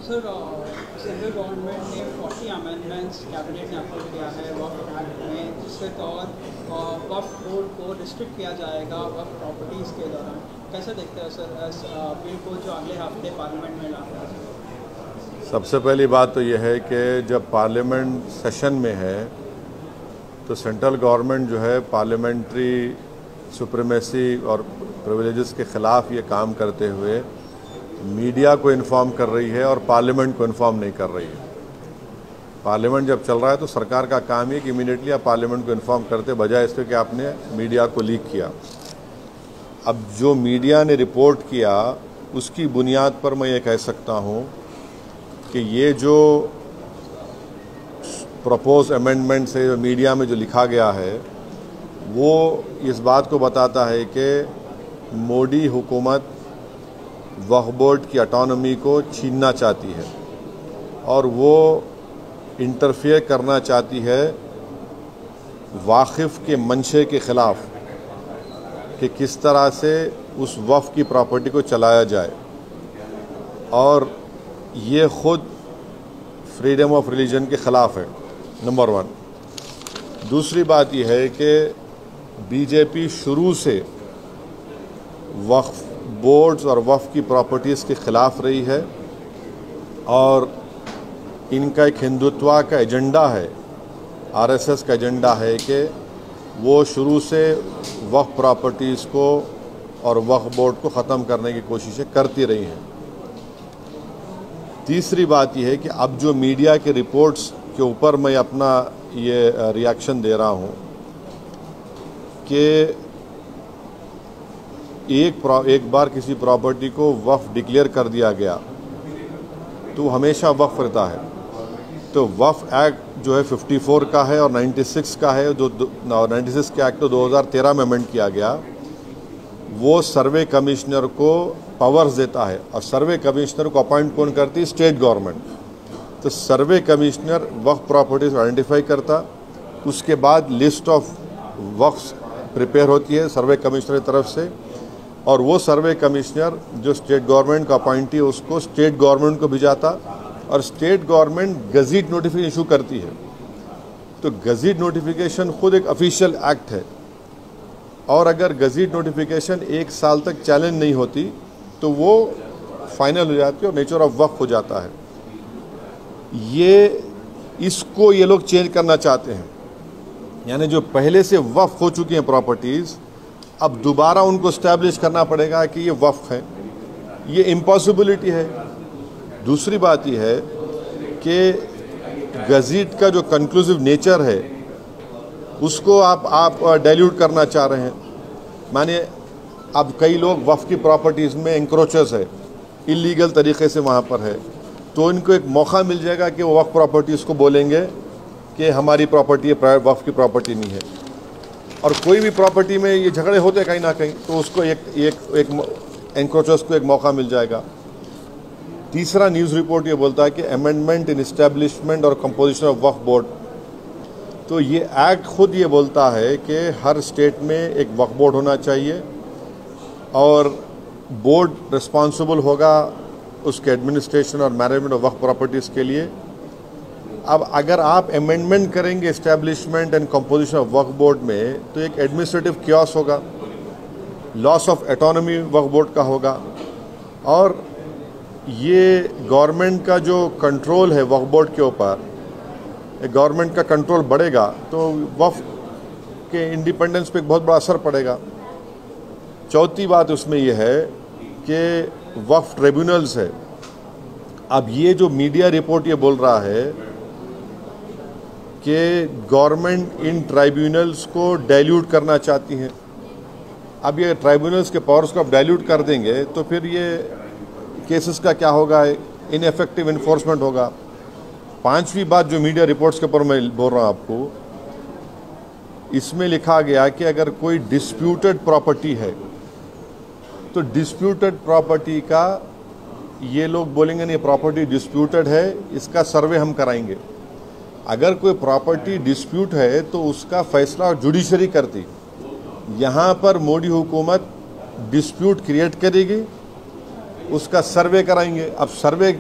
Sir, central government ने 40 amendments cabinet ने approve किया है वक्फ एक्ट में, जिसके तहत वक्फ बोर्ड को रिस्ट्रिक्ट किया जाएगा वक्फ प्रॉपर्टीज़ के दौरान। कैसे देखते हैं सर इस बिल को जो अगले हफ्ते पार्लियामेंट में लाया है? सबसे पहली बात तो यह है कि जब पार्लियामेंट सेशन में है तो सेंट्रल गवर्नमेंट जो है पार्लियामेंट्री सुप्रीमेसी और प्रिविलेजेस के ख़िलाफ़ ये काम करते हुए मीडिया को इन्फॉर्म कर रही है और पार्लियामेंट को इन्फॉर्म नहीं कर रही है। पार्लियामेंट जब चल रहा है तो सरकार का काम है कि इमीडिएटली आप पार्लियामेंट को इन्फॉर्म करते, बजाय इसके कि आपने मीडिया को लीक किया। अब जो मीडिया ने रिपोर्ट किया उसकी बुनियाद पर मैं ये कह सकता हूँ कि ये जो प्रपोज अमेंडमेंट से जो मीडिया में जो लिखा गया है वो इस बात को बताता है कि मोदी हुकूमत वक्फ बोर्ड की ऑटोनॉमी को छीनना चाहती है और वो इंटरफेयर करना चाहती है वाकिफ़ के मंशे के ख़िलाफ़ कि किस तरह से उस वक्फ की प्रॉपर्टी को चलाया जाए, और ये ख़ुद फ्रीडम ऑफ रिलीजन के ख़िलाफ़ है, नंबर 1। दूसरी बात यह है कि बीजेपी शुरू से वक्फ बोर्ड्स और वक्फ की प्रॉपर्टीज़ के ख़िलाफ़ रही है और इनका एक हिंदुत्व का एजेंडा है, आरएसएस का एजेंडा है कि वो शुरू से वक्फ प्रॉपर्टीज़ को और वक्फ बोर्ड को ख़त्म करने की कोशिशें करती रही हैं। तीसरी बात यह है कि अब जो मीडिया के रिपोर्ट्स के ऊपर मैं अपना ये रिएक्शन दे रहा हूँ कि एक बार किसी प्रॉपर्टी को वक्फ डिक्लेयर कर दिया गया तो हमेशा वक्फ रहता है। तो वक्फ एक्ट जो है 54 का है और 96 का है, जो 96 के एक्ट तो 2013 में अमेंड किया गया। वो सर्वे कमिश्नर को पावर्स देता है और सर्वे कमिश्नर को अपॉइंट कौन करती है? State government. तो सर्वे कमिश्नर वक्फ प्रॉपर्टीज आइडेंटिफाई करता, उसके बाद लिस्ट ऑफ वक्फ प्रिपेयर होती है सर्वे कमिश्नर की तरफ से, और वो सर्वे कमिश्नर जो स्टेट गवर्नमेंट का अपॉइंटी है उसको स्टेट गवर्नमेंट को भिजाता और स्टेट गवर्नमेंट गज़ीट नोटिफिकेशन इशू करती है। तो गज़ीट नोटिफिकेशन खुद एक ऑफिशियल एक्ट है और अगर गज़ीट नोटिफिकेशन 1 साल तक चैलेंज नहीं होती तो वो फाइनल हो जाती है और नेचर ऑफ वक्फ हो जाता है। इसको ये लोग चेंज करना चाहते हैं, यानी जो पहले से वक्फ हो चुकी हैं प्रॉपर्टीज़ अब दोबारा उनको इस्टेब्लिश करना पड़ेगा कि ये वक्फ है। ये इम्पॉसिबिलिटी है। दूसरी बात यह है कि गज़ीट का जो कंक्लूसिव नेचर है उसको आप डाइल्यूट करना चाह रहे हैं। माने अब कई लोग वक्फ की प्रॉपर्टीज़ में इंक्रोचर्स है, इलीगल तरीके से वहाँ पर है, तो इनको एक मौका मिल जाएगा कि वो वक्फ प्रॉपर्टीज़ को बोलेंगे कि हमारी प्रॉपर्टी है, वक्फ की प्रॉपर्टी नहीं है। और कोई भी प्रॉपर्टी में ये झगड़े होते कहीं ना कहीं, तो उसको एक एंक्रोचर्स को एक मौका मिल जाएगा। तीसरा न्यूज़ रिपोर्ट ये बोलता है कि अमेंडमेंट इन इस्टेब्लिशमेंट और कंपोजिशन ऑफ वक्फ बोर्ड। तो ये एक्ट खुद ये बोलता है कि हर स्टेट में एक वक्फ बोर्ड होना चाहिए और बोर्ड रिस्पॉन्सिबल होगा उसके एडमिनिस्ट्रेशन और मैनेजमेंट ऑफ वक्फ प्रॉपर्टीज़ के लिए। अब अगर आप अमेंडमेंट करेंगे establishment and composition of Waqf board में तो एक एडमिनिस्ट्रेटिव क्योस होगा, loss of autonomy Waqf board का होगा, और ये गवर्नमेंट का जो कंट्रोल है वक्फ बोर्ड के ऊपर, गवर्नमेंट का कंट्रोल बढ़ेगा तो वक्फ के इंडिपेंडेंस पे एक बहुत बड़ा असर पड़ेगा। चौथी बात उसमें यह है कि वक्फ ट्रिब्यूनल्स है। अब ये जो मीडिया रिपोर्ट ये बोल रहा है कि गवर्नमेंट इन ट्राइब्यूनल्स को डाइल्यूट करना चाहती है। अब ये ट्राइब्यूनल्स के पावर्स को आप डाइल्यूट कर देंगे तो फिर ये केसेस का क्या होगा? इनएफेक्टिव इन्फोर्समेंट होगा। पांचवी बात जो मीडिया रिपोर्ट्स के ऊपर मैं बोल रहा हूँ आपको, इसमें लिखा गया कि अगर कोई डिस्प्यूटेड प्रॉपर्टी है तो डिस्प्यूटेड प्रॉपर्टी का ये लोग बोलेंगे नहीं प्रॉपर्टी डिस्प्यूटेड है, इसका सर्वे हम कराएंगे। अगर कोई प्रॉपर्टी डिस्प्यूट है तो उसका फैसला जुडिशरी करती। यहाँ पर मोदी हुकूमत डिस्प्यूट क्रिएट करेगी, उसका सर्वे कराएंगे। अब सर्वे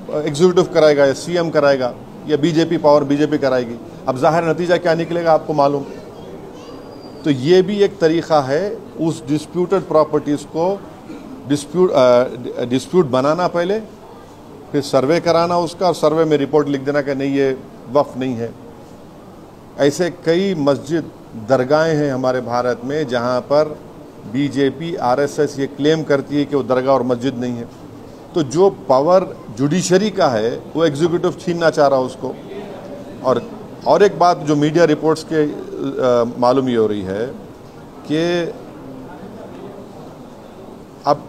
एग्जीक्यूटिव कराएगा या सीएम कराएगा या बीजेपी पावर बीजेपी कराएगी। अब जाहिर नतीजा क्या निकलेगा आपको मालूम। तो ये भी एक तरीक़ा है उस डिस्प्यूटेड प्रॉपर्टीज़ को डिस्प्यूट बनाना, पहले फिर सर्वे कराना उसका, और सर्वे में रिपोर्ट लिख देना कि नहीं ये वक्फ नहीं है। ऐसे कई मस्जिद दरगाहें हैं हमारे भारत में जहाँ पर बीजेपी आरएसएस ये क्लेम करती है कि वो दरगाह और मस्जिद नहीं है। तो जो पावर जुडिशरी का है वो एग्जीक्यूटिव छीनना चाह रहा है उसको। और एक बात जो मीडिया रिपोर्ट्स के मालूम ये हो रही है कि अब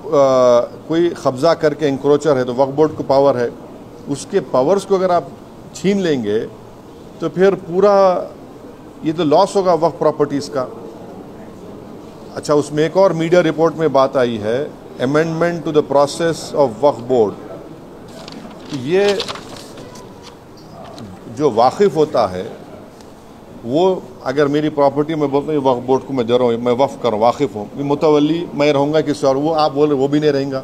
कोई कब्ज़ा करके इंक्रोचर है तो वक्फ बोर्ड को पावर है, उसके पावर्स को अगर आप छीन लेंगे तो फिर पूरा ये तो लॉस होगा वक्फ प्रॉपर्टीज़ का। अच्छा, उसमें एक और मीडिया रिपोर्ट में बात आई है, amendment to the process of Waqf board. ये जो वाकिफ़ होता है वो अगर मेरी प्रॉपर्टी में बोलता हूँ वक्फ बोर्ड को मैं दे रहा हूँ, मैं वक्फ कर वाकिफ़ हूँ, मुतवल्ली मैं रहूँगा किसी और, वो आप बोल रहे वो भी नहीं रहेगा।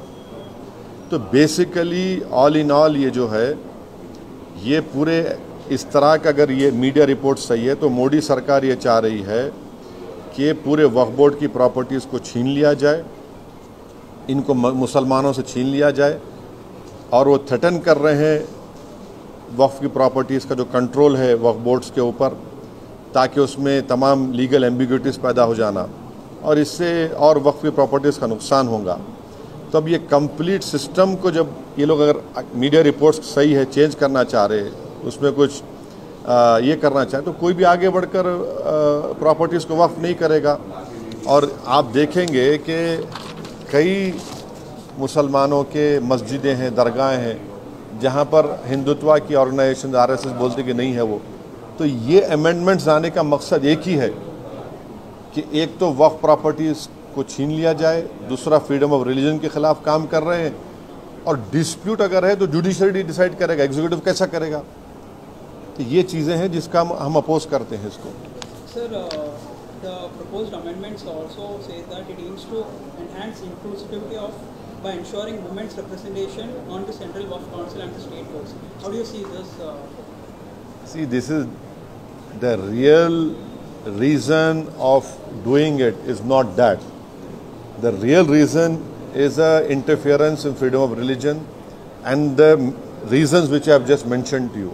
तो बेसिकली ऑल इन ऑल ये जो है ये पूरे इस तरह का, अगर ये मीडिया रिपोर्ट सही है तो मोदी सरकार ये चाह रही है कि पूरे वक्फ बोर्ड की प्रॉपर्टीज़ को छीन लिया जाए, इनको मुसलमानों से छीन लिया जाए। और वो थ्रेटन कर रहे हैं वक्फ की प्रॉपर्टीज़ का जो कंट्रोल है वक्फ बोर्ड्स के ऊपर, ताकि उसमें तमाम लीगल एम्बिग्यूटीज़ पैदा हो जाना और इससे और वक्फ की प्रॉपर्टीज़ का नुकसान होगा। तो अब ये कंप्लीट सिस्टम को जब ये लोग अगर मीडिया रिपोर्ट्स सही है चेंज करना चाह रहे हैं, उसमें कुछ ये करना चाहे, तो कोई भी आगे बढ़कर प्रॉपर्टीज़ को वक्फ नहीं करेगा। और आप देखेंगे कि कई मुसलमानों के मस्जिदें हैं, दरगाहें हैं जहाँ पर हिंदुत्व की ऑर्गेनाइजेशन आरएसएस बोलती कि नहीं है वो। तो ये अमेंडमेंट्स आने का मकसद एक ही है कि एक तो वक्फ प्रॉपर्टीज़ को छीन लिया जाए, दूसरा फ्रीडम ऑफ रिलीजन के ख़िलाफ़ काम कर रहे हैं, और डिस्प्यूट अगर है तो जुडिशरी डिसाइड करेगा, एग्जीक्यूटिव कैसा करेगा। तो ये चीज़ें हैं जिसका हम अपोज करते हैं इसको। Sir, the proposed amendments also say that it aims to enhance inclusivity of by ensuring women's representation on the Central Waqf Council and the state boards. How do you see this? See, this is the real reason of doing it is not that. The real reason is interference in freedom of religion and the reasons which I have just mentioned to you.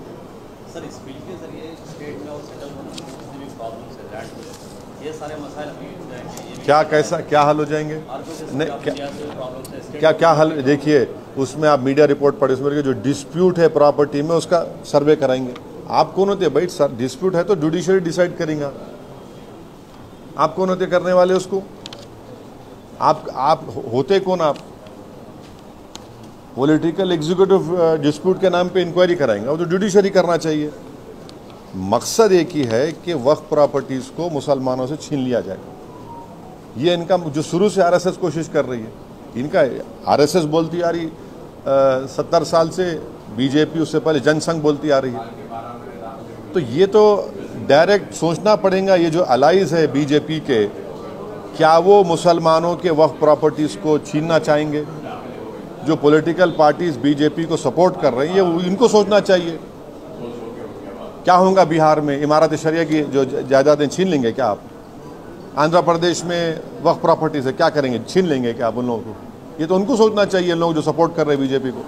Sir, इस bill के जरिए state में और central में जितने भी problems है that में ये सारे मसाइल अभी हो जाएंगे। क्या कैसा क्या हल हो जाएंगे? नहीं, क्या हल? देखिए, उसमें आप मीडिया रिपोर्ट पढ़े, उसमें जो डिस्प्यूट है प्रॉपर्टी में उसका सर्वे कराएंगे। आप कौन होते हैं भाई? सर, डिस्प्यूट है तो जुडिशरी डिसाइड करेंगे। आप कौन होते करने वाले उसको? आप होते कौन? आप पॉलिटिकल एग्जीक्यूटिव डिस्प्यूट के नाम पे इंक्वायरी कराएंगे, वो तो जुडिशरी करना चाहिए। मकसद एक ही है कि वक्फ प्रॉपर्टीज़ को मुसलमानों से छीन लिया जाए। ये इनका जो शुरू से आरएसएस कोशिश कर रही है, इनका आरएसएस बोलती आ रही 70 साल से, बीजेपी उससे पहले जनसंघ बोलती आ रही है। तो ये तो डायरेक्ट सोचना पड़ेगा, ये जो अलाइज है बीजेपी के, क्या वो मुसलमानों के वक्फ प्रॉपर्टीज़ को छीनना चाहेंगे? जो पॉलिटिकल पार्टीज बीजेपी को सपोर्ट कर रही है वो इनको सोचना चाहिए। क्या होगा बिहार में? इमारत शरिया की जो जायदादें छीन लेंगे क्या आप? आंध्र प्रदेश में वक्फ प्रॉपर्टीज है, क्या करेंगे? छीन लेंगे क्या आप उन लोगों को? ये तो उनको सोचना चाहिए, लोग जो सपोर्ट कर रहे हैं बीजेपी को।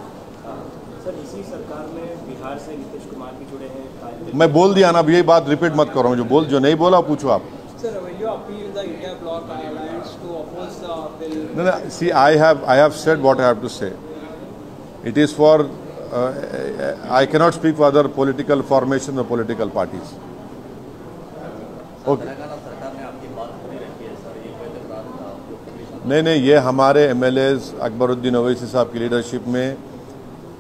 सर, इसी सरकार में बिहार से नीतीश कुमार भी जुड़े हैं। मैं बोल दिया ना, अब यही बात रिपीट मत करो, जो नहीं बोला पूछो आप। Sir, will you appeal the India Bloc Alliance to oppose the bill? No, see, I have said what I have to say. It is for I cannot speak for other political formations or political parties. Okay. नहीं, ये हमारे MLAs Akbaruddin Owaisi साहब की leadership में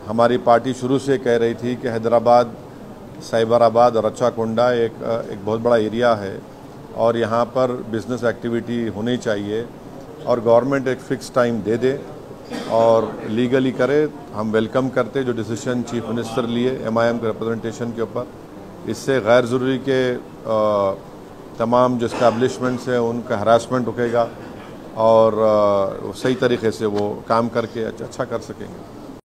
हमारी party शुरू से कह रही थी कि हैदराबाद, साइबराबाद और रच्चाकोंडा एक बहुत बड़ा एरिया है और यहाँ पर बिज़नेस एक्टिविटी होनी चाहिए और गवर्नमेंट एक फ़िक्स टाइम दे दे और लीगली करे। हम वेलकम करते जो डिसीजन चीफ मिनिस्टर लिए MIM के रिप्रेजेंटेशन के ऊपर। इससे गैर ज़रूरी के तमाम जो इस्टेब्लिशमेंट्स हैं उनका हरासमेंट रुकेगा और सही तरीके से वो काम करके अच्छा कर सकेंगे।